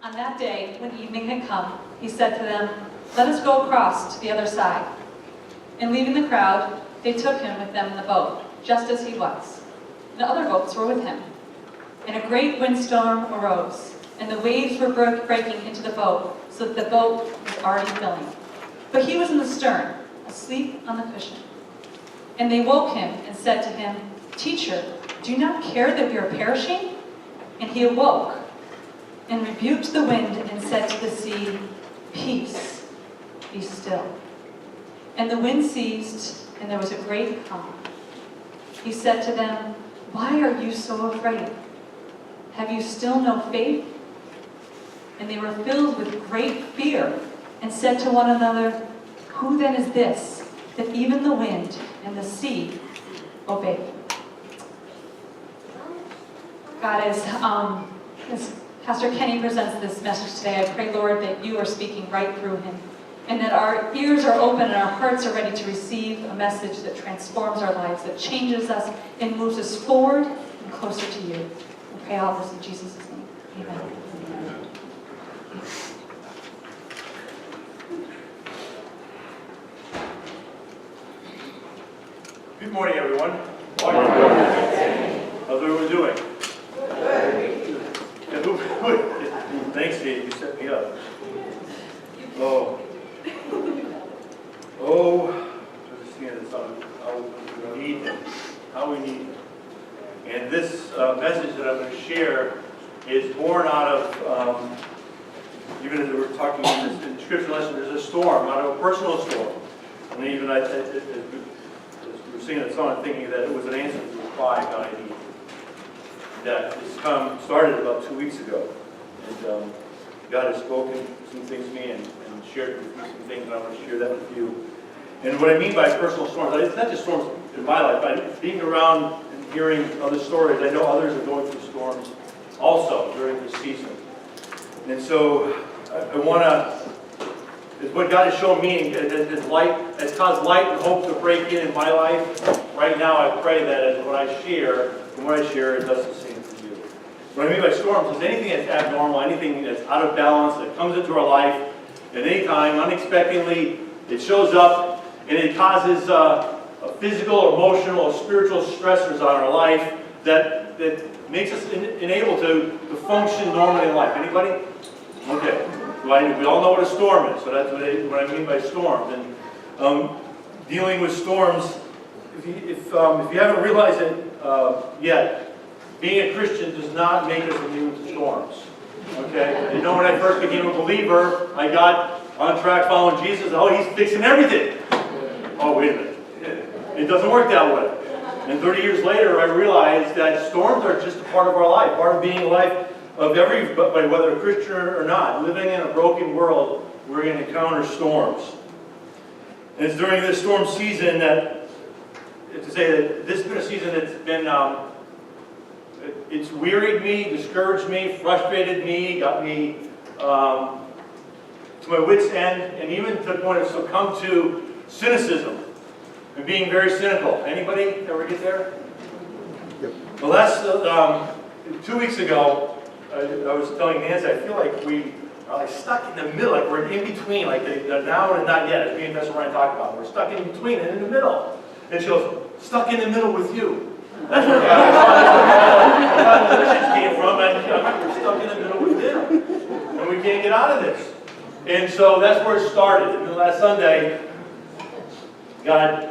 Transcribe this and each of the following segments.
On that day, when evening had come, he said to them, "Let us go across to the other side." And leaving the crowd, they took him with them in the boat, just as he was. The other boats were with him. And a great windstorm arose, and the waves were breaking into the boat, so that the boat was already filling. But he was in the stern, asleep on the cushion. And they woke him and said to him, "Teacher, do you not care that we are perishing?" And he awoke and rebuked the wind and said to the sea, "Peace, be still." And the wind ceased, and there was a great calm. He said to them, "Why are you so afraid? Have you still no faith?" And they were filled with great fear and said to one another, "Who then is this, that even the wind and the sea obey him?" God, as Pastor Kenny presents this message today, I pray, Lord, that you are speaking right through him, and that our ears are open and our hearts are ready to receive a message that transforms our lives, that changes us and moves us forward and closer to you. We pray all this in Jesus' name. Amen. Good morning, everyone. Morning. How's everyone doing? Thanks, Steve. You set me up. Just seeing this on how we need him. How we need him. And this message that I'm going to share is born out of, even as we were talking in the scripture lesson, there's a storm, out of a personal storm. And even as we were singing that song, I'm thinking that it was an answer to the cry God I need. That has started about 2 weeks ago. And God has spoken some things to me and shared with me some things, and I want to share that with you. And what I mean by personal storms, it's not just storms in my life, but being around and hearing other stories. I know others are going through storms also during this season. And so I want to, what God has shown me, has caused light and hope to break in my life. Right now I pray that as what I share, it does the same for you. What I mean by storms is anything that's abnormal, anything that's out of balance, that comes into our life at any time, unexpectedly, it shows up, and it causes a physical, emotional, or spiritual stressors on our life that makes us unable to function normally in life. Anybody? Okay. We all know what a storm is, so that's what I mean by storms. And dealing with storms, if you haven't realized it yet, being a Christian does not make us immune to storms. Okay? You know, when I first became a believer, I got on track following Jesus. Oh, he's fixing everything. Oh, wait a minute. It doesn't work that way. And 30 years later, I realized that storms are just a part of our life, part of being a life of everybody, whether a Christian or not. Living in a broken world, we're going to encounter storms. And it's during this storm season that, to say that this has been a season that's been, it's wearied me, discouraged me, frustrated me, got me to my wit's end, and even to the point of succumb to cynicism and being very cynical. Anybody ever get there? Yep. Well, that's 2 weeks ago. I was telling Nancy, I feel like we are like stuck in the middle, like we're in between, like the now and not yet, as me and Pastor Ryan talked about. We're stuck in between and in the middle. And she goes, "Stuck in the middle with you." That's where the came from, and we're stuck in the middle with him. And we can't get out of this. And so that's where it started. And then last Sunday, God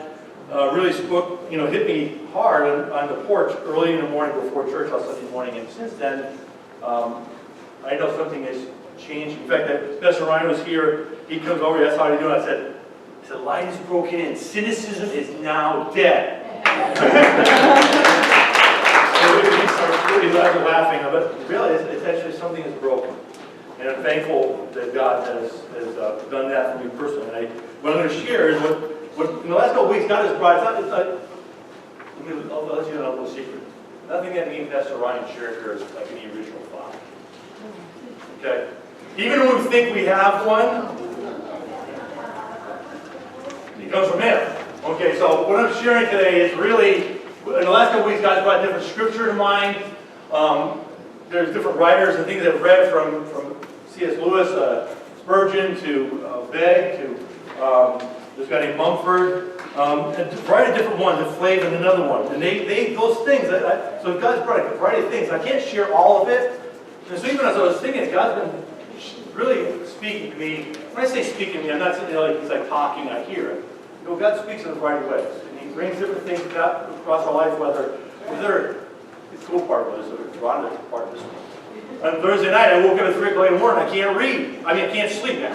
really spoke, hit me hard on the porch early in the morning before church last Sunday morning. And since then, I know something has changed. In fact, that Pastor Ryan was here. He comes over. That's how you do it. I said, "The light is broken in. Cynicism is now dead." So he starts really laughing. But really, it's actually something that's broken. And I'm thankful that God has done that for me personally. And what I'm going to share is what in the last couple of weeks God has brought. I'll let you know a little secret. Nothing that me and Pastor Ryan shared here is like any original thought. Okay? Even when we think we have one, it comes from him. Okay, so what I'm sharing today is really, in the last couple weeks, God's brought different scripture to mind. There's different writers and things I've read from C.S. Lewis, Spurgeon, to Begg, to this guy named Mumford, and a variety of different ones, and Flav and another one. And they those things, so God's brought a variety of things. I can't share all of it. And so even as I was thinking, God's been really speaking to me. When I say speaking to me, I'm not sitting there like he's like talking, I hear it. You know, God speaks in a variety of ways. And he brings different things across our life, whether it's the cool part of this, or the erotic part of this one. On Thursday night, I woke up at 3 o'clock in the morning. I can't read. I mean, I can't sleep. I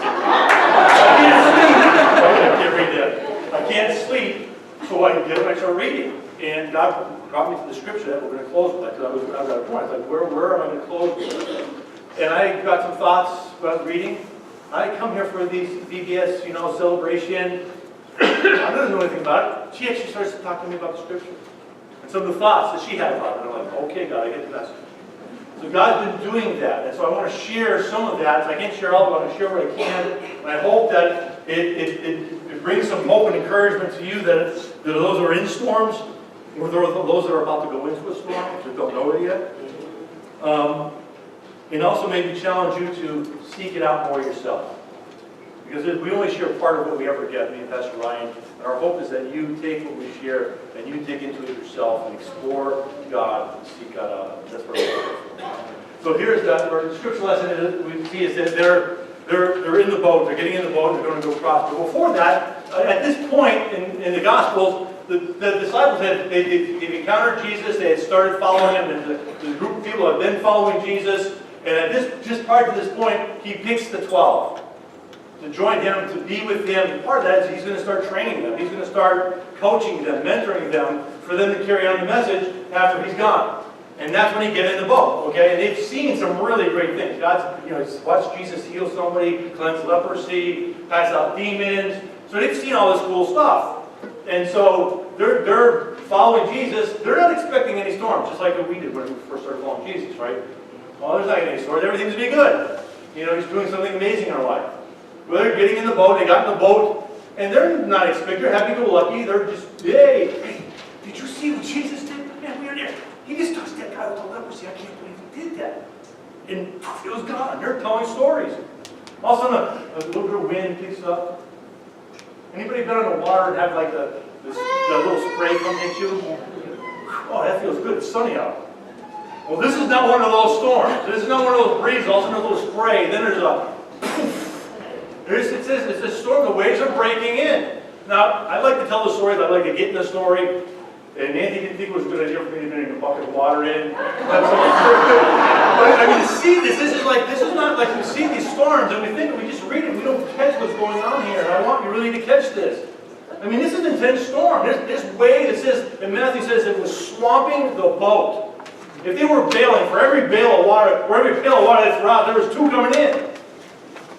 can't read that. I can't sleep, so I get up and I start reading. And God brought me to the scripture that we're going to close with. Because I was at a point, I was like, where am I going to close with? And I got some thoughts about reading. I come here for these VBS, celebration. I don't know anything about it. She actually starts to talk to me about the scripture. And some of the thoughts that she had about it. And I'm like, okay, God, I get the message. So God's been doing that, and so I want to share some of that. So I can't share all of it, I want to share what I can, and I hope that it brings some hope and encouragement to you that those who are in storms, or those that are about to go into a storm, that don't know it yet, and also maybe challenge you to seek it out more yourself. Because we only share part of what we ever get, me and Pastor Ryan, and our hope is that you take what we share and you dig into it yourself and explore God and seek God out. That's what we're looking for. So here's that. Our scripture lesson we see is that they're in the boat. They're getting in the boat. They're going to go across. But before that, at this point in the Gospels, the disciples they've encountered Jesus. They had started following him, and the group of people have been following Jesus. And at just prior to this point, he picks the 12 to join him, to be with him. And part of that is he's going to start training them. He's going to start coaching them, mentoring them, for them to carry on the message after he's gone. And that's when he gets in the boat, okay? And they've seen some really great things. God's watched Jesus heal somebody, cleanse leprosy, pass out demons. So they've seen all this cool stuff. And so they're following Jesus. They're not expecting any storms, just like we did when we first started following Jesus, right? Well, there's not any storms. Everything's going to be good. He's doing something amazing in our life. Well, they're getting in the boat. They got in the boat, and they're not expecting. They're happy-go-lucky. They're just, hey, did you see what Jesus did? Man, we were there. He just touched that guy with the leprosy. I can't believe he did that. And it was gone. They're telling stories. All of a sudden, a little bit of wind picks up. Anybody been on the water and have like the little spray come hit you? Oh, that feels good. It's sunny out. Well, this is not one of those storms. This is not one of those breezes. All of a sudden, a little spray. Then there's a it's a storm. The waves are breaking in. Now, I like to tell the stories. I like to get in the story. And Nancy didn't think it was a good idea for me to bring a bucket of water in. But I mean, see this. This is not like we see these storms and we think we just read it. We don't catch what's going on here. And I want you really to catch this. I mean, this is an intense storm. This wave, it says, and Matthew says it was swamping the boat. If they were bailing, for every pail of water that's around, there was 2 coming in.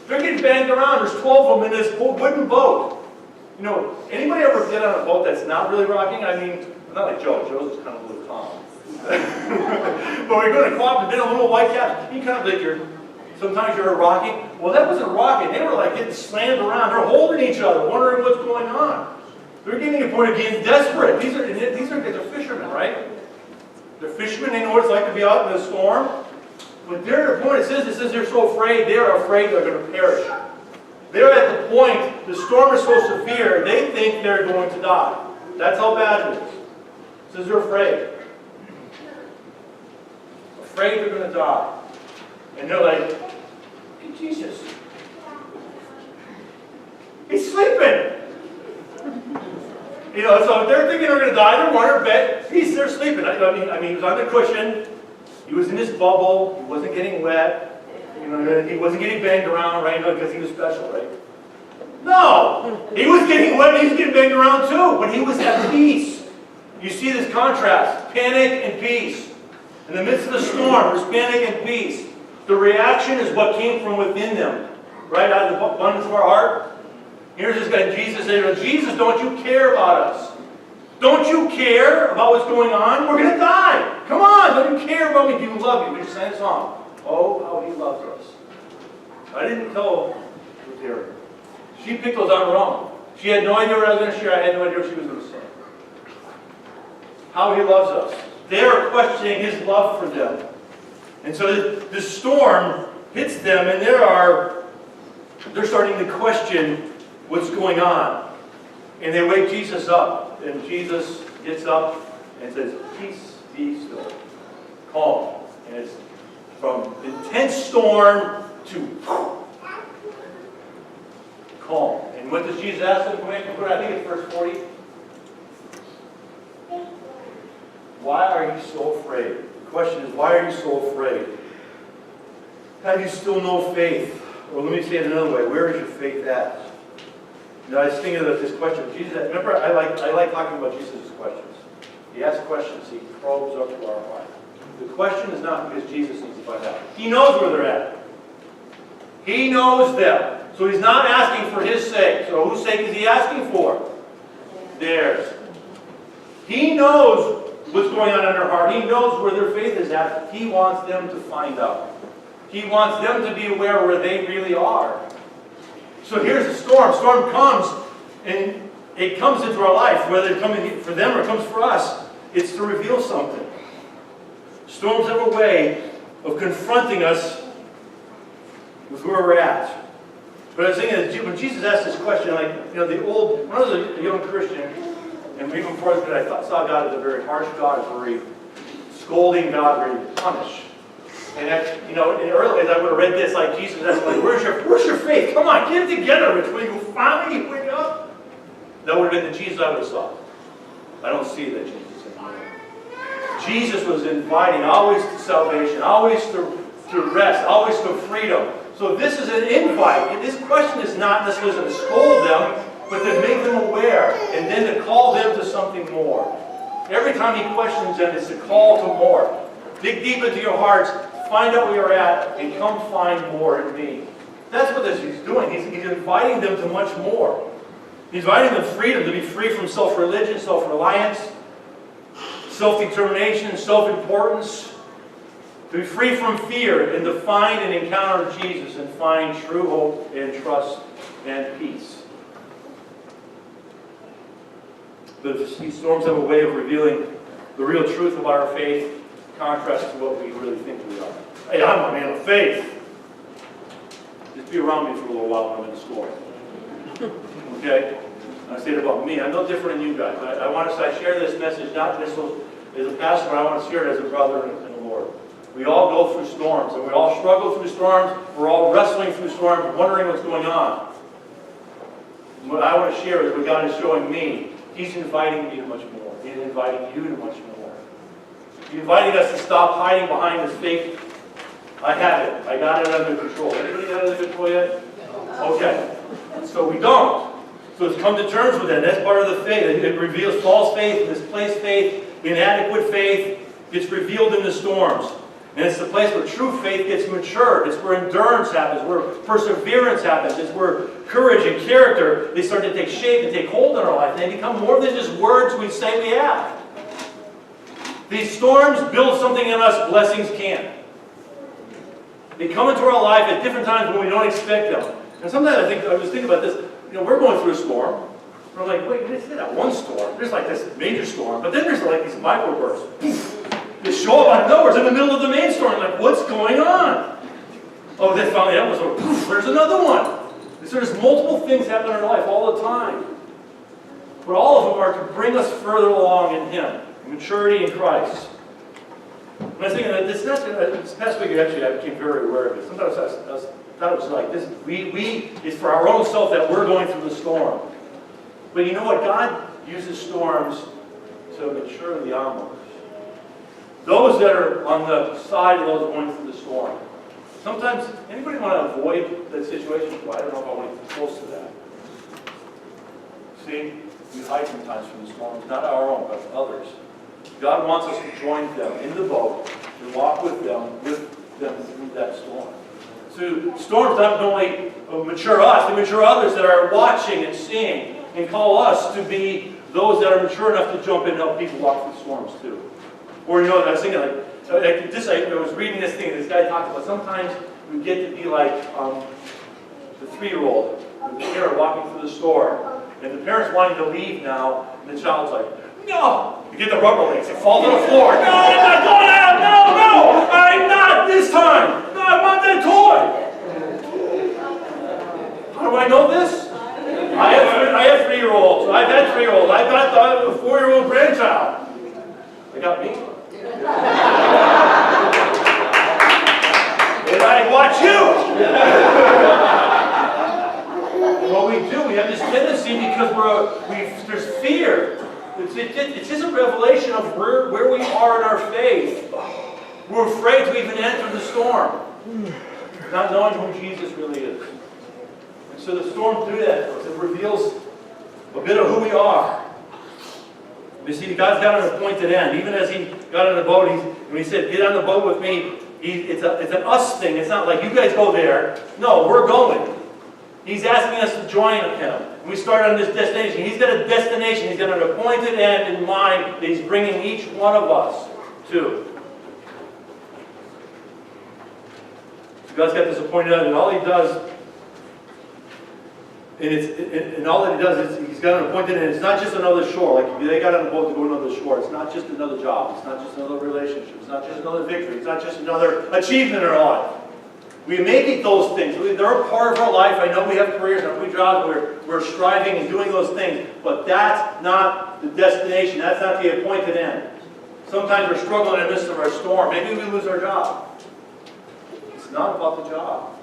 They're getting banged around. There's 12 of them in this wooden boat. Anybody ever get on a boat that's not really rocking? I mean, not like Joe. Joe's is kind of a little calm. But we're going to call up and then a little white cap. You kind of like sometimes you're rocking. Well, that wasn't rocking. They were like getting slammed around. They're holding each other, wondering what's going on. They're getting to the point of getting desperate. These are fishermen, right? They're fishermen. They know what it's like to be out in the storm. But they're at the point, it says they're so afraid, they're afraid they're going to perish. They're at the point, the storm is so severe, they think they're going to die. That's how bad it is. It says they're afraid. Afraid they're going to die. And they're like, hey, Jesus, he's sleeping. So they're thinking they're going to die, they're on their bed, they're sleeping. I mean, he was on the cushion. He was in his bubble. He wasn't getting wet. He wasn't getting banged around, right? Because he was special, right? No! He was getting wet. He was getting banged around too. But he was at peace. You see this contrast. Panic and peace. In the midst of the storm, there's panic and peace. The reaction is what came from within them. Right? Out of the abundance of our heart. Here's this guy, Jesus, saying, Jesus, don't you care about us? Don't you care about what's going on? We're going to die. Come on, don't you care about me? Do you love me? We just sang a song. Oh, how he loves us. I didn't tell Terry. She picked those on her own. She had no idea what I was going to share. I had no idea what she was going to say. How he loves us. They are questioning his love for them. And so this storm hits them, and they're starting to question what's going on. And they wake Jesus up, and Jesus gets up and says, "Peace, be still." Calm. And it's from intense storm to calm. And what does Jesus ask them? I think it's verse 40. Why are you so afraid? The question is, why are you so afraid? Have you still no faith? Or let me say it another way. Where is your faith at? You know, I was thinking about this question. Jesus, remember, I like talking about Jesus' questions. He asks questions. He probes up to our heart. The question is not because Jesus needs to find out. He knows where they're at. He knows them. So he's not asking for his sake. So whose sake is he asking for? Theirs. He knows what's going on in their heart. He knows where their faith is at. He wants them to find out. He wants them to be aware where they really are. So here's the storm. Storm comes, and it comes into our life, whether it's coming for them or it comes for us. It's to reveal something. Storms have a way of confronting us with where we're at. But I was thinking that when Jesus asked this question, like, you know, when I was a young Christian, and even before that, I saw God as a very harsh God, a very scolding God, very punish. And you know, in the early days, I would have read this like Jesus asked, like, where's your faith? Come on, get it together. Will you finally wake up? That would have been the Jesus I would have saw. I don't see that Jesus anymore. Jesus was inviting always to salvation, always to rest, always to freedom. So this is an invite. And this question is not necessarily to scold them, but to make them aware, and then to call them to something more. Every time he questions them, it's a call to more. Dig deep into your hearts, find out where you're at, and come find more in me. That's what he's doing. He's inviting them to much more. He's inviting them freedom, to be free from self-religion, self-reliance, self-determination, self-importance, to be free from fear, and to find and encounter Jesus and find true hope and trust and peace. But these storms have a way of revealing the real truth of our faith, contrast to what we really think we are. Hey, I'm a man of faith. Just be around me for a little while when I'm in the storm. Okay? I say it about me. I'm no different than you guys. I want to share this message not just as a pastor, but I want to share it as a brother in the Lord. We all go through storms, and we all struggle through storms. We're all wrestling through storms, wondering what's going on. What I want to share is what God is showing me. He's inviting me to much more. He's inviting you to much more. He's inviting us to stop hiding behind this fake, I have it. I got it under control. Anybody got it under control yet? Okay. So we don't. So it's come to terms with that. That's part of the faith. It reveals false faith, misplaced faith, inadequate faith. Gets revealed in the storms. And it's the place where true faith gets matured. It's where endurance happens, where perseverance happens. It's where courage and character, they start to take shape and take hold in our life. And they become more than just words we say we have. These storms build something in us blessings can't. They come into our life at different times when we don't expect them. And sometimes I was thinking about this. You know, we're going through a storm. We're like, wait, it's not one storm. There's like this major storm. But then there's like these microbursts. They show up out of nowhere. It's in the middle of the main storm. Like, what's going on? Oh, then finally that was over. Poof, there's another one. So there's multiple things happening in our life all the time. But all of them are to bring us further along in Him. Maturity in Christ. And I was thinking that this past week, actually, I became very aware of it. Sometimes I thought it was like this. It's for our own self that we're going through the storm. But you know what? God uses storms to mature the onlookers. Those that are on the side of those going through the storm. Sometimes, anybody want to avoid that situation? Well, I don't know if I want to get close to that. See, we hide sometimes from the storms, not our own, but others. God wants us to join them in the boat and walk with them through that storm. So storms not only mature us, they mature others that are watching and seeing and call us to be those that are mature enough to jump in and help people walk through storms too. Or I was thinking I was reading this thing, this guy talked about sometimes we get to be like the 3-year-old, the parent walking through the store, and the parent's wanting to leave now, and the child's like, no! You get the rubber legs, it falls on the floor. No, I'm not going out! No! I'm not this time! No, I want been a toy. How do I know this? I have 3-year-olds. I've had 3-year-olds. I've got a 4-year-old grandchild. They got me. And I watch you. What we do, we have this tendency because there's fear. It's just a revelation of where we are in our faith. We're afraid to even enter the storm, not knowing who Jesus really is. And so the storm through that for us, it reveals a bit of who we are. You see, God's got an appointed end. Even as He got on the boat, when He said, "Get on the boat with me," it's an us thing. It's not like you guys go there. No, we're going. He's asking us to join Him. We start on this destination. He's got a destination. He's got an appointed end in mind that He's bringing each one of us to. So God's got this appointed end, and all He does, and all that He does is He's got an appointed end. It's not just another shore. Like they got on the boat to go to another shore. It's not just another job. It's not just another relationship. It's not just another victory. It's not just another achievement in our life. We make it those things. They're a part of our life. I know we have careers and we jobs where we're striving and doing those things, but that's not the destination. That's not the appointed end. Sometimes we're struggling in the midst of our storm. Maybe we lose our job. It's not about the job.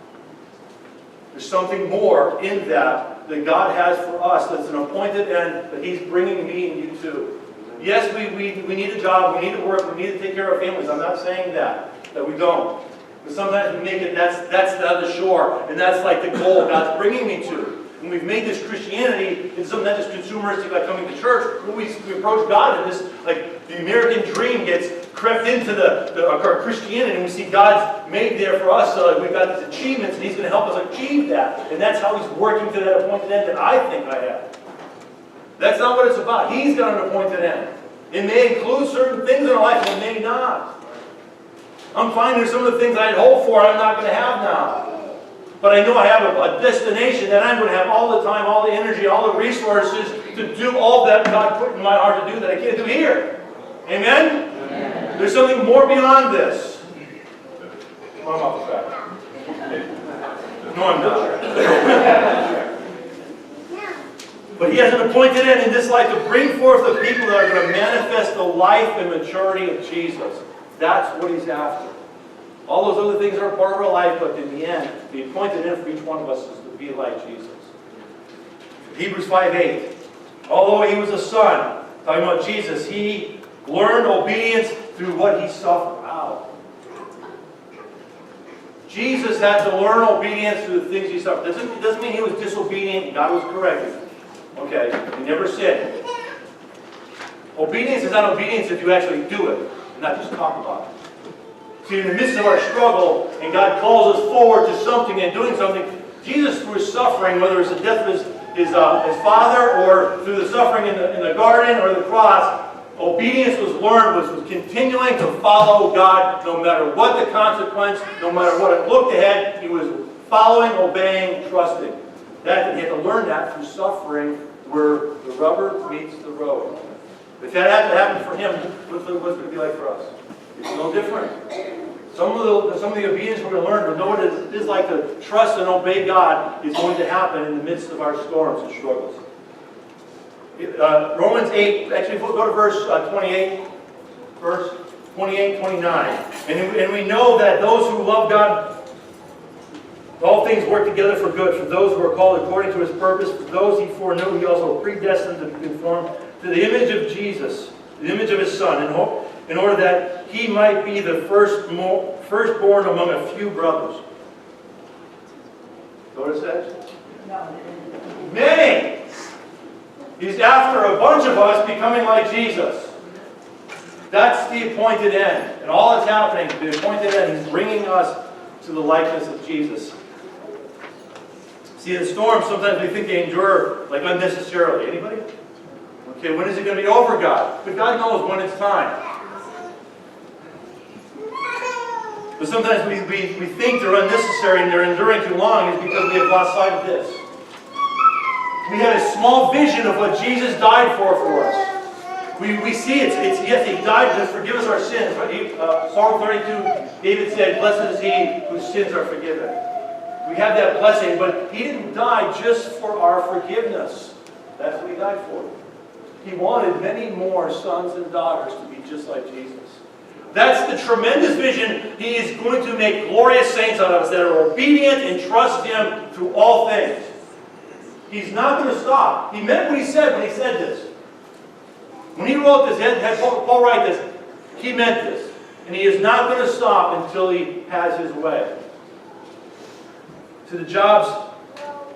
There's something more in that God has for us that's an appointed end that He's bringing me and you to. Yes, we need a job. We need to work. We need to take care of our families. I'm not saying that we don't. But sometimes we make it, that's the other shore, and that's like the goal God's bringing me to. And we've made this Christianity into something not just consumeristic, like coming to church. We approach God in this, like the American dream gets crept into our Christianity, and we see God's made there for us, so we've got these achievements, and He's going to help us achieve that. And that's how He's working to that appointed end that I think I have. That's not what it's about. He's got an appointed end. It may include certain things in our life, and it may not. I'm finding there's some of the things I'd hoped for I'm not going to have now. But I know I have a destination that I'm going to have all the time, all the energy, all the resources to do all that God put in my heart to do that I can't do here. Amen? Amen. There's something more beyond this. I'm off the track. No, I'm not. But He has an appointed end in this life to bring forth the people that are going to manifest the life and maturity of Jesus. That's what He's after. All those other things are a part of our life, but in the end, the appointed end for each one of us is to be like Jesus. Hebrews 5:8. Although He was a son, talking about Jesus, He learned obedience through what He suffered. Wow. Jesus had to learn obedience through the things He suffered. It doesn't mean He was disobedient and God was correcting Him. Okay? He never sinned. Obedience is not obedience if you actually do it. Not just talk about it. See, in the midst of our struggle, and God calls us forward to something and doing something, Jesus, through His suffering, whether it's the death of his Father, or through the suffering in the garden or the cross, obedience was learned, was continuing to follow God no matter what the consequence, no matter what it looked ahead. He was following, obeying, trusting. He had to learn that through suffering, where the rubber meets the road. If that had to happen for Him, what's it going to be like for us? It's no different. Some of the obedience we're going to learn, but know what it is like to trust and obey God is going to happen in the midst of our storms and struggles. Romans 8, actually go to verse 28, verse 28, 29. And we know that those who love God, all things work together for good, for those who are called according to His purpose. For those He foreknew, He also predestined to be conformed to the image of Jesus, the image of His Son, in order that He might be the firstborn among a few brothers. Is that what it says? No. Many! He's after a bunch of us becoming like Jesus. That's the appointed end. And all that's happening, the appointed end, He's bringing us to the likeness of Jesus. See, in storms, sometimes we think they endure like unnecessarily. Anybody? Okay, when is it going to be over, God? But God knows when it's time. But sometimes we think they're unnecessary and they're enduring too long is because we have lost sight of this. We had a small vision of what Jesus died for us. We see yes, he died to forgive us our sins. Right? Psalm 32, David said, blessed is he whose sins are forgiven. We have that blessing, but he didn't die just for our forgiveness. That's what he died for. He wanted many more sons and daughters to be just like Jesus. That's the tremendous vision. He is going to make glorious saints out of us that are obedient and trust him through all things. He's not going to stop. He meant what he said when he said this. When he wrote this, had Paul write this, he meant this. And he is not going to stop until he has his way. So the job's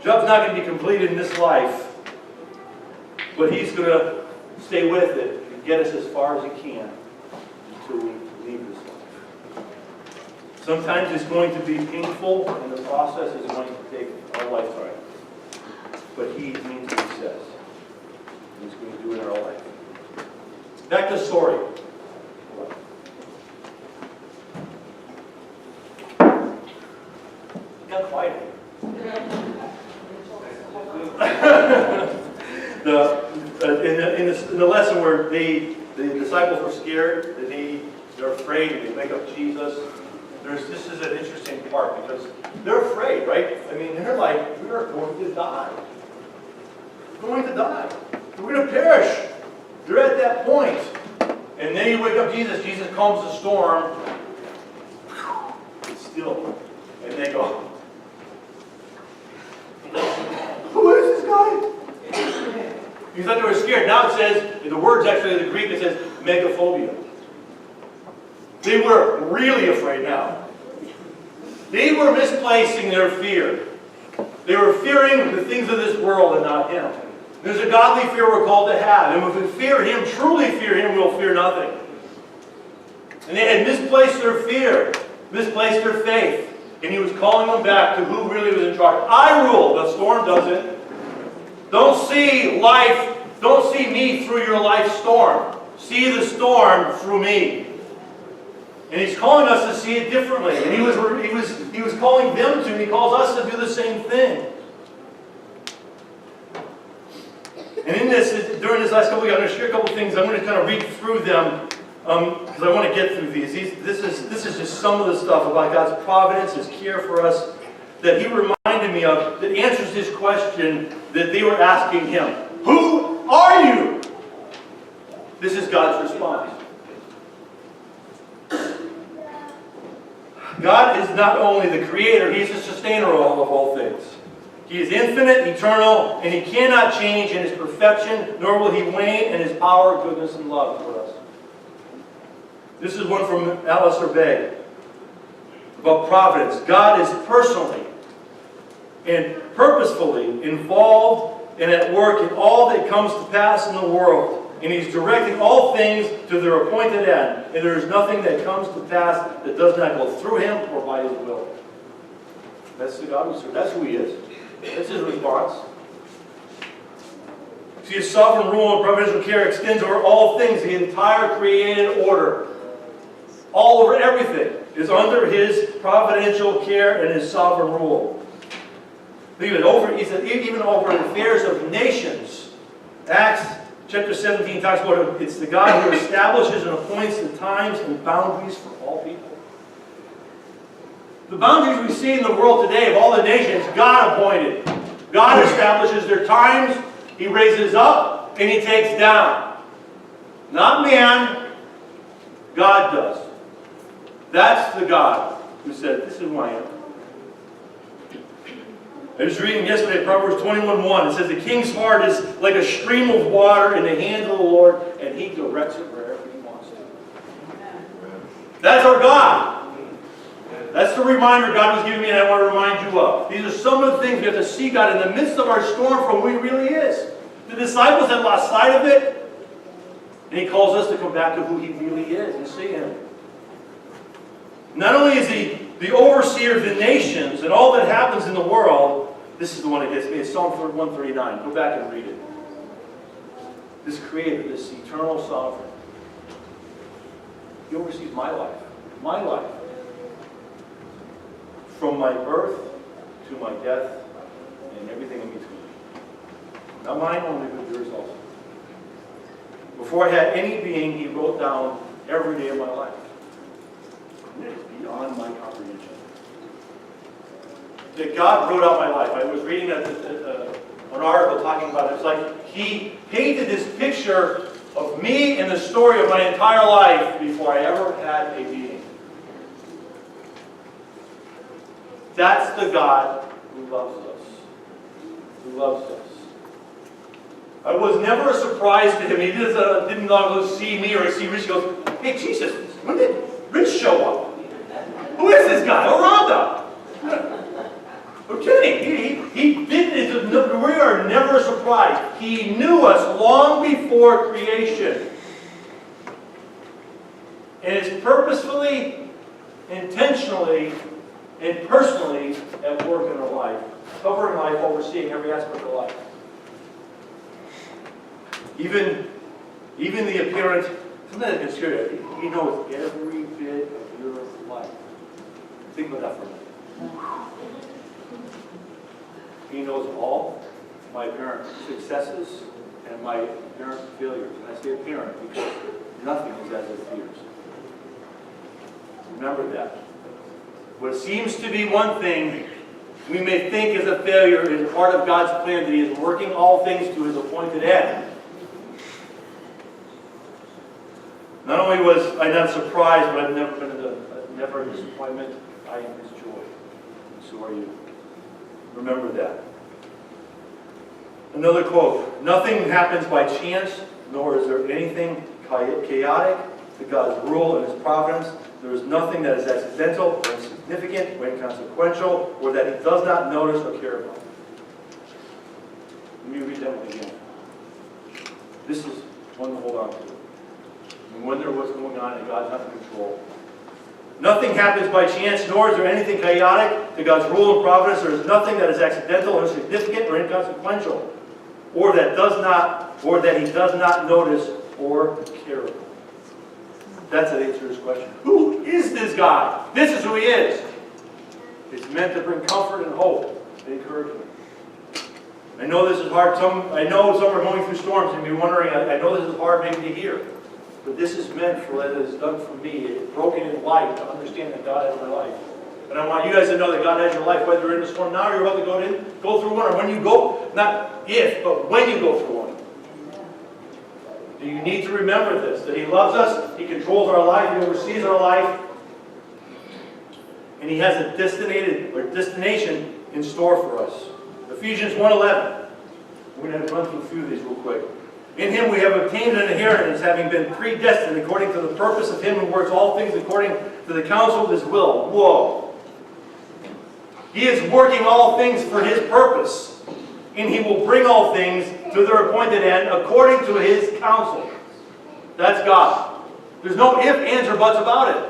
not going to be completed in this life, but he's going to stay with it and get us as far as he can until we leave this life. Sometimes it's going to be painful, and the process is going to take our lifetime. But he means what he says. He's going to do it in our life. Back to the story. Got quiet. In the lesson where the disciples were scared, they're afraid, they make up Jesus. This is an interesting part because they're afraid, right? I mean, they're like, we are going to die. We're going to die. We're going to perish. They're at that point. And then you wake up Jesus. Jesus calms the storm. It's still. And they go, who is this guy? You thought they were scared. Now it says, in the words actually in the Greek, it says megaphobia. They were really afraid now. They were misplacing their fear. They were fearing the things of this world and not him. There's a godly fear we're called to have. And if we fear him, truly fear him, we'll fear nothing. And they had misplaced their fear, misplaced their faith. And he was calling them back to who really was in charge. I rule, the storm doesn't. Don't see life, don't see me through your life storm. See the storm through me. And he's calling us to see it differently. And he was calling them to, and he calls us to do the same thing. And in this, during this last couple of weeks, I'm going to share a couple of things. I'm going to kind of read through them because I want to get through these. This is just some of the stuff about God's providence, his care for us, that he reminded me of, that answers this question that they were asking him. Who are you? This is God's response. God is not only the creator, he is the sustainer of all things. He is infinite, eternal, and he cannot change in his perfection, nor will he wane in his power, goodness, and love for us. This is one from Alistair Begg about providence. God is personally and purposefully involved and at work in all that comes to pass in the world. And he's directing all things to their appointed end. And there is nothing that comes to pass that does not go through him or by his will. That's the God we serve. That's who he is. That's his response. See, his sovereign rule and providential care extends over all things, the entire created order. All over everything is under his providential care and his sovereign rule. He said, even over the affairs of nations. Acts chapter 17 talks about it's the God who establishes and appoints the times and boundaries for all people. The boundaries we see in the world today of all the nations, God appointed. God establishes their times, he raises up, and he takes down. Not man, God does. That's the God who said, this is who I am. I was reading yesterday Proverbs 21:1. It says, the king's heart is like a stream of water in the hand of the Lord, and he directs it wherever he wants to. That's our God. That's the reminder God was giving me and I want to remind you of. These are some of the things we have to see God in the midst of our storm from who he really is. The disciples had lost sight of it, and he calls us to come back to who he really is and see him. Not only is he the overseer of the nations and all that happens in the world, this is the one that gets me. It's Psalm 139. Go back and read it. This creator, this eternal sovereign, he oversees my life. My life. From my birth to my death and everything in between. Not mine only, but yours also. Before I had any being, He wrote down every day of my life. It is beyond my comprehension. That God wrote out my life. I was reading an article talking about it. It's like He painted this picture of me and the story of my entire life before I ever had a being. That's the God who loves us. Who loves us. I was never a surprise to Him. He didn't go see me or see Rich. He goes, hey, Jesus, when did Rich show up? Who is this guy? Oh, Rhonda. I'm kidding. He didn't. We are never surprised. He knew us long before creation. And is purposefully, intentionally, and personally at work in our life. Covering life, overseeing every aspect of life. Even the appearance, sometimes it can scare you. He knows every bit of your life. Think about that for a minute. He knows all my apparent successes and my apparent failures. And I say apparent because nothing is as it appears. Remember that. What seems to be one thing we may think is a failure is part of God's plan that He is working all things to His appointed end. Not only was I not surprised, but I've never a disappointment. I am His joy. And so are you. Remember that. Another quote. Nothing happens by chance, nor is there anything chaotic to God's rule and His providence. There is nothing that is accidental or insignificant or inconsequential or that He does not notice or care about. Let me read that one again. This is one to hold on to. And wonder what's going on and God's not in control. Nothing happens by chance, nor is there anything chaotic to God's rule and providence. There is nothing that is accidental or insignificant or inconsequential, or that He does not notice or care about. That's the answer to this question. Who is this guy? This is who He is. It's meant to bring comfort and hope and encouragement. I know this is hard. I know some are going through storms and be wondering, I know this is hard maybe to hear. But this is meant for what it has done for me. It's broken in light to understand that God has my life. And I want you guys to know that God has your life, whether you're in a storm now or you're about to go through one, or when you go, not if, but when you go through one. Do you need to remember this? That He loves us, He controls our life, He oversees our life, and He has a destination in store for us. Ephesians 1:11. We're going to run through a few of these real quick. In Him we have obtained an inheritance, having been predestined according to the purpose of Him who works all things according to the counsel of His will. Whoa! He is working all things for His purpose, and He will bring all things to their appointed end according to His counsel. That's God. There's no ifs, ands, or buts about it.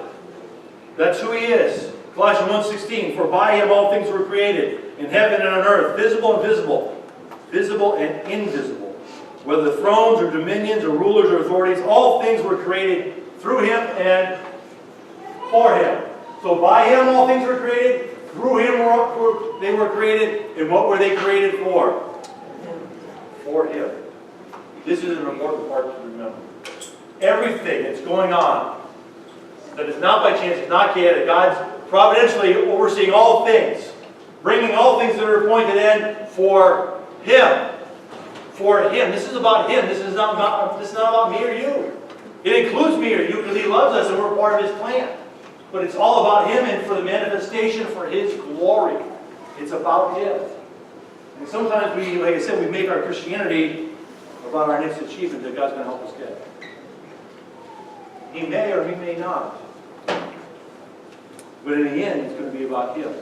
That's who He is. Colossians 1:16, for by Him all things were created, in heaven and on earth, visible and invisible. Whether thrones or dominions or rulers or authorities, all things were created through Him and for Him. So by Him all things were created, through Him they were created, and what were they created for? For Him. This is an important part to remember. Everything that's going on that is not by chance, is not chaotic, God's providentially overseeing all things, bringing all things to their appointed end for Him. For Him. This is about Him. This is not about me or you. It includes me or you because He loves us and we're part of His plan. But it's all about Him and for the manifestation for His glory. It's about Him. And sometimes we, like I said, we make our Christianity about our next achievement that God's going to help us get. He may or He may not. But in the end, it's going to be about Him.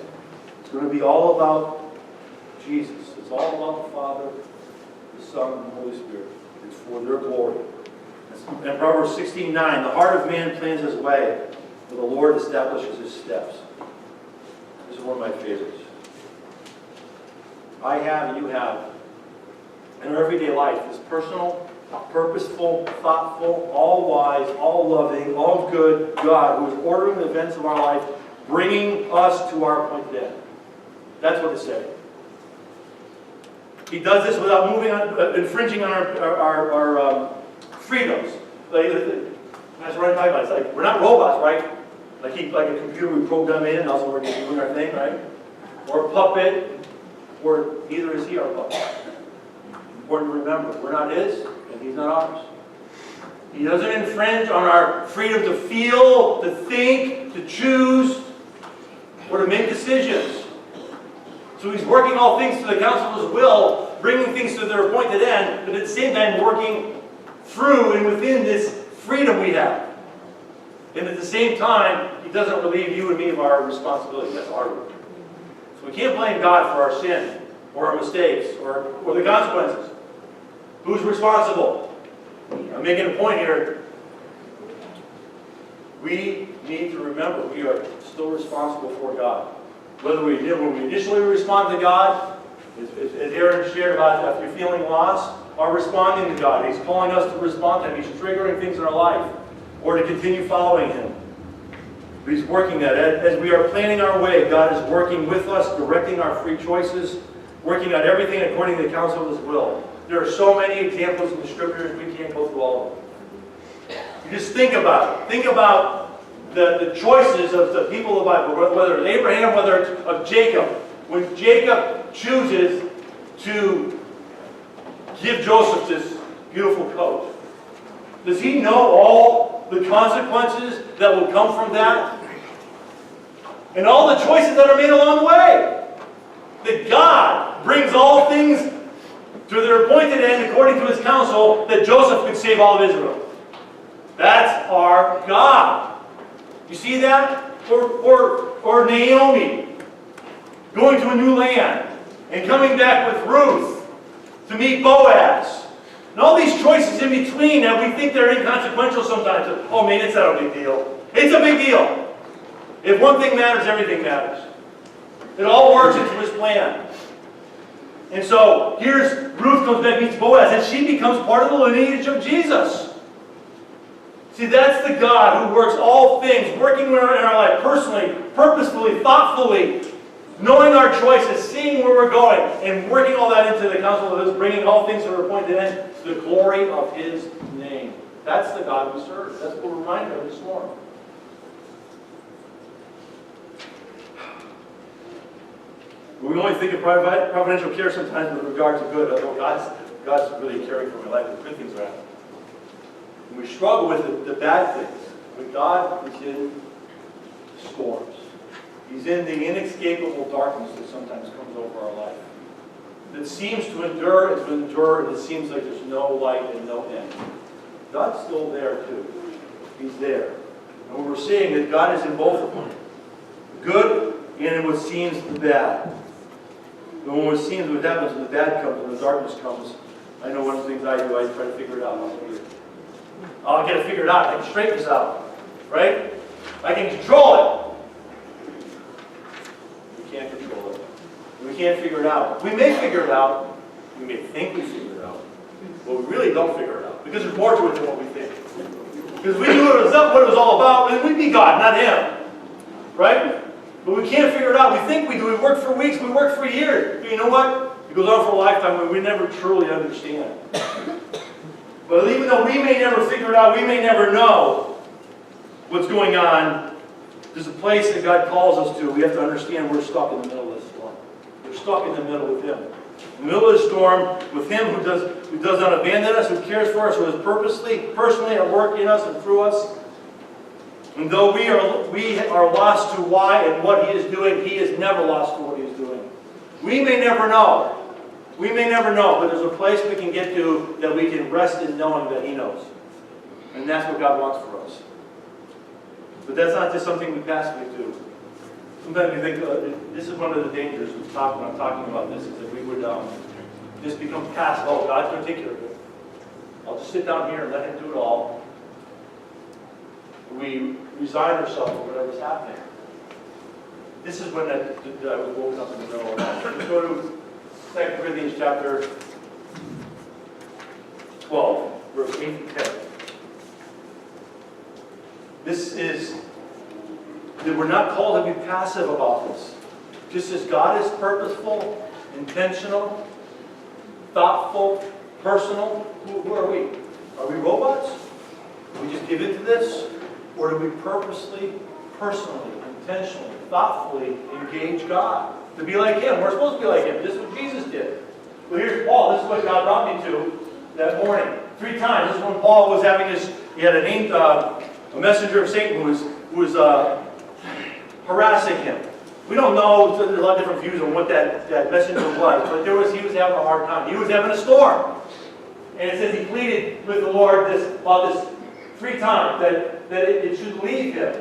It's going to be all about Jesus. It's all about the Father, the Son, and the Holy Spirit. It's for their glory. In Proverbs 16:9, the heart of man plans his way, but the Lord establishes his steps. This is one of my favorites. I have and you have, in our everyday life, this personal, purposeful, thoughtful, all-wise, all-loving, all-good God who is ordering the events of our life, bringing us to our appointed end. That's what it's saying. He does this without infringing on our freedoms. Like, that's what I'm talking about. It's like, we're not robots, right? Like a computer we program in and also we're just doing our thing, right? Or a puppet, or neither is he our puppet. Important to remember, we're not his, and he's not ours. He doesn't infringe on our freedom to feel, to think, to choose, or to make decisions. So he's working all things to the counsel of his will, bringing things to their appointed end, but at the same time working through and within this freedom we have. And at the same time, he doesn't relieve you and me of our responsibility. That's our work. So we can't blame God for our sin, or our mistakes, or the consequences. Who's responsible? I'm making a point here. We need to remember we are still responsible for God. Whether we did when we initially respond to God, as Aaron shared about if you're feeling lost, or responding to God. He's calling us to respond to Him. He's triggering things in our life, or to continue following Him. But He's working that. As we are planning our way, God is working with us, directing our free choices, working on everything according to the counsel of His will. There are so many examples in the Scriptures, we can't go through all of them. You just think about it. Think about the choices of the people of the Bible, whether it's Abraham, whether it's of Jacob. When Jacob chooses to give Joseph this beautiful coat, does he know all the consequences that will come from that? And all the choices that are made along the way? That God brings all things to their appointed end according to His counsel, that Joseph could save all of Israel. That's our God. You see that? Or Naomi going to a new land and coming back with Ruth to meet Boaz. And all these choices in between that we think they're inconsequential sometimes. Oh man, it's not a big deal. It's a big deal. If one thing matters, everything matters. It all works into His plan. And so, here's Ruth comes back, meets Boaz, and she becomes part of the lineage of Jesus. See, that's the God who works all things, working in our life, personally, purposefully, thoughtfully, knowing our choices, seeing where we're going, and working all that into the counsel of His, bringing all things to their appointed end, to the glory of His name. That's the God we serve. That's what we're reminded of this morning. We only think of providential care sometimes with regard to good, although God's really caring for my life. The good things are happening. And we struggle with the bad things. But God is in the storms. He's in the inescapable darkness that sometimes comes over our life. That seems to endure and to endure, and it seems like there's no light and no end. God's still there too. He's there. And we're seeing that God is in both of them. Good and in what seems the bad. And when it seems what happens when the bad comes, when the darkness comes, I know one of the things I do, I try to figure it out. I'll get it figured out. I can straighten this out. Right? I can control it. We can't control it. We can't figure it out. We may figure it out. We may think we figure it out. But we really don't figure it out. Because there's more to it than what we think. Because if we knew what it was all about, then we'd be God, not Him. Right? But we can't figure it out. We think we do. We work for weeks. We work for years. But you know what? It goes on for a lifetime when we never truly understand. But even though we may never figure it out, we may never know what's going on, there's a place that God calls us to. We have to understand we're stuck in the middle of this storm. We're stuck in the middle with Him. In the middle of the storm with Him who does not abandon us, who cares for us, who is purposely, personally at work in us and through us. And though we are lost to why and what He is doing, He is never lost to what He is doing. We may never know. We may never know, but there's a place we can get to that we can rest in knowing that He knows. And that's what God wants for us. But that's not just something we passively do. Sometimes we think, this is one of the dangers when I'm talking about this, is that we would just become passive. Oh, God's going to take care of it. I'll just sit down here and let Him do it all. We resign ourselves to whatever's happening. This is when I was woken up in the middle of that. Let's go to 2 Corinthians chapter 12, verse 8 and 10. This is that we're not called to be passive about this. Just as God is purposeful, intentional, thoughtful, personal, who are we? Are we robots? Do we just give in to this? Or do we purposely, personally, intentionally, thoughtfully engage God? To be like Him. We're supposed to be like Him. This is what Jesus did. Well, here's Paul. This is what God brought me to that morning. 3 times. This is when Paul was having this, he had a messenger of Satan who was harassing him. We don't know, there's a lot of different views on what that messenger was, but he was having a hard time. He was having a storm. And it says he pleaded with the Lord about this 3 times, that it should leave him.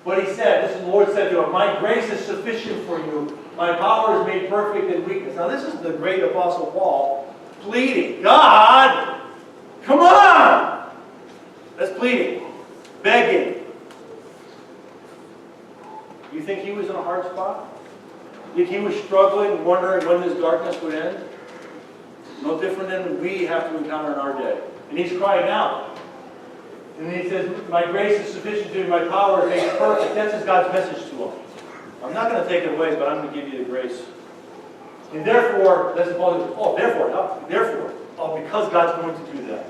But he said, the Lord said to him, my grace is sufficient for you. My power is made perfect in weakness. Now this is the great Apostle Paul pleading. God, come on! That's pleading. Begging. You think he was in a hard spot? You think he was struggling, wondering when this darkness would end? No different than we have to encounter in our day. And he's crying out. And he says, my grace is sufficient to you, my power is made perfect. That's God's message to him. I'm not going to take it away, but I'm going to give you the grace. And therefore, that's because God's going to do that,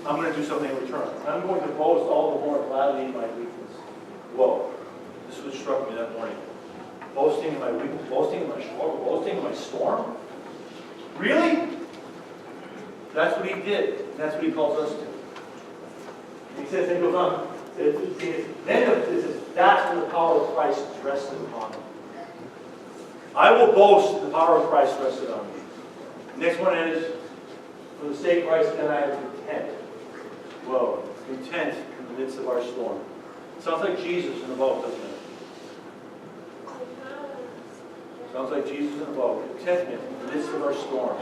I'm going to do something in return. I'm going to boast all the more gladly in my weakness. Whoa. This is what struck me that morning. Boasting in my weakness, boasting in my struggle, boasting in my storm? Really? That's what he did. That's what he calls us to. He says, and goes on, that's when the power of Christ is rested upon him. I will boast the power of Christ rested on me. The next one is, for the sake of Christ, then I am content. Whoa, content in the midst of our storm. Sounds like Jesus in the boat, doesn't it? Sounds like Jesus in the boat. Contentment in the midst of our storm.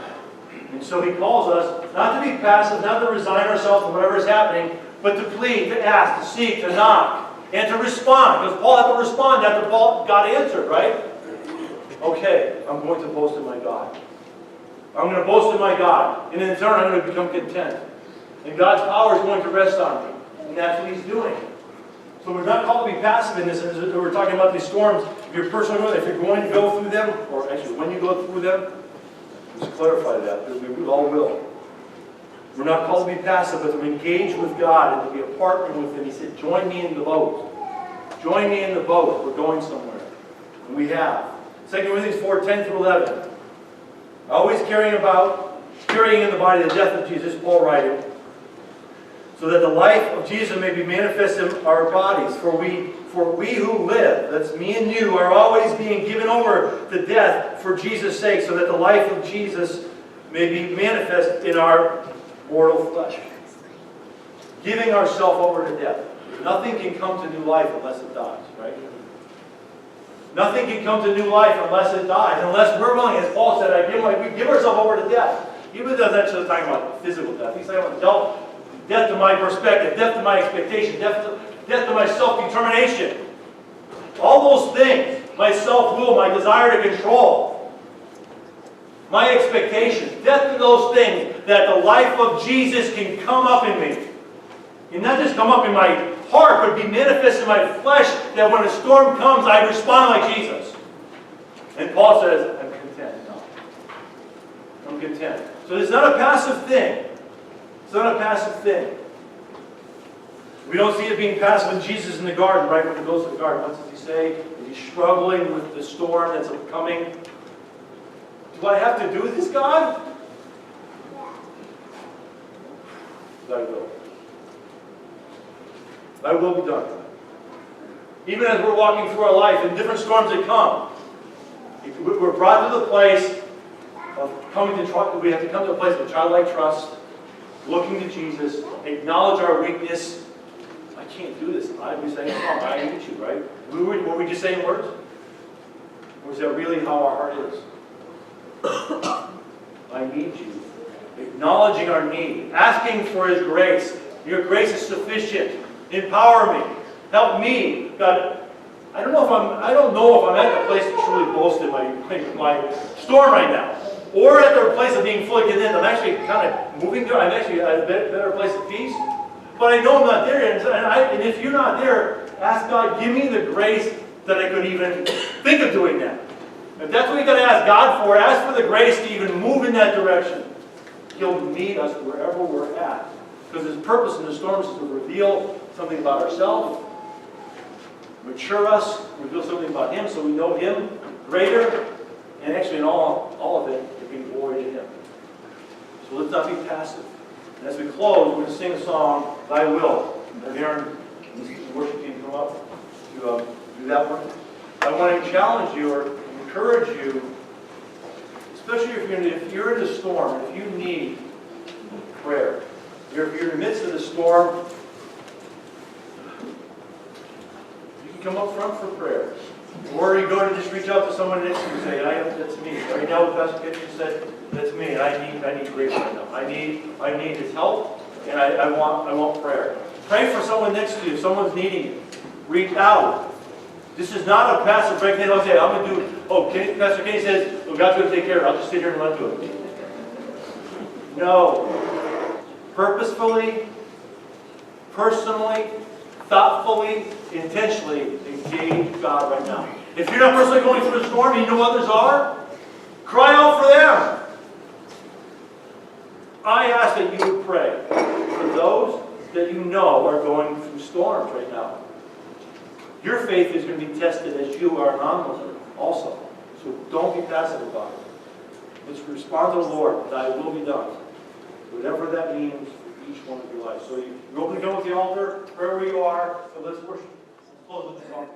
And so he calls us not to be passive, not to resign ourselves to whatever is happening, but to plead, to ask, to seek, to knock, and to respond. Because Paul had to respond after God answered, right? Okay, I'm going to boast in my God. I'm going to boast in my God. And in turn, I'm going to become content. And God's power is going to rest on me. And that's what he's doing. So we're not called to be passive in this. We're talking about these storms. If you're personally going, if you're going to go through them, or actually when you go through them, let's clarify that, because we all will. We're not called to be passive, but to engage with God and to be a partner with Him. He said, join me in the boat. Join me in the boat. We're going somewhere. And we have. 2 Corinthians 4:10 through 11. Always carrying in the body the death of Jesus, Paul writing, so that the life of Jesus may be manifest in our bodies. For we who live, that's me and you, are always being given over to death for Jesus' sake, so that the life of Jesus may be manifest in our mortal flesh. Giving ourselves over to death. Nothing can come to new life unless it dies, right? Nothing can come to new life unless it dies. Unless we're willing, as Paul said, we give ourselves over to death. Even though that's just talking about physical death. He's talking about death to my perspective, death to my expectation, death to my self-determination. All those things, my self-will, my desire to control, my expectations, death to those things, that the life of Jesus can come up in me. And not just come up in my heart, but be manifest in my flesh, that when a storm comes, I respond like Jesus. And Paul says, I'm content. No. I'm content. So it's not a passive thing. It's not a passive thing. We don't see it being passive when Jesus is in the garden, right? When he goes to the garden, what does he say? Is he struggling with the storm that's coming? Do I have to do this, God? Thy will. Thy will be done. Even as we're walking through our life, in different storms that come, we're brought to the place of coming to trust. We have to come to a place of childlike trust, looking to Jesus, acknowledge our weakness. I can't do this. We say, oh, I need you, right? Were we just saying words? Or is that really how our heart is? I need you. Acknowledging our need. Asking for His grace. Your grace is sufficient. Empower me. Help me. God, I don't know if I'm at the place to truly boast in my storm right now. Or at the place of being fully content. I'm actually kind of moving there. I'm actually at a better place of peace. But I know I'm not there. And if you're not there, ask God, give me the grace that I could even think of doing that. If that's what you've got to ask God for, ask for the grace to even move in that direction. He'll meet us wherever we're at. Because His purpose in the storm is to reveal something about ourselves, mature us, reveal something about Him so we know Him greater, and actually in all of it, to bring glory to Him. So let's not be passive. And as we close, we're going to sing a song, Thy Will. And Aaron, the worship team come up to do that one. I want to challenge you or encourage you, especially if you're in the storm, if you need prayer. If you're in the midst of the storm, you can come up front for prayer. Or you go to just reach out to someone next to you and say, that's me. Right now, Pastor Kitchen said, that's me. I need grace right now. I need His help, and I want prayer. Pray for someone next to you. If someone's needing you, reach out. This is not a passive break. They don't say, I'm going to do, Pastor Kenny says, well, God's going to take care of it. I'll just sit here and let him do it. No. Purposefully, personally, thoughtfully, intentionally engage God right now. If you're not personally going through a storm and you know others are, cry out for them. I ask that you would pray for those that you know are going through storms right now. Your faith is going to be tested as you are non-believer also. So don't be passive about it. Let's respond to the Lord. Thy will be done. Whatever that means for each one of your lives. So you're open to go with the altar, wherever you are. So let's worship. Let's close with the song.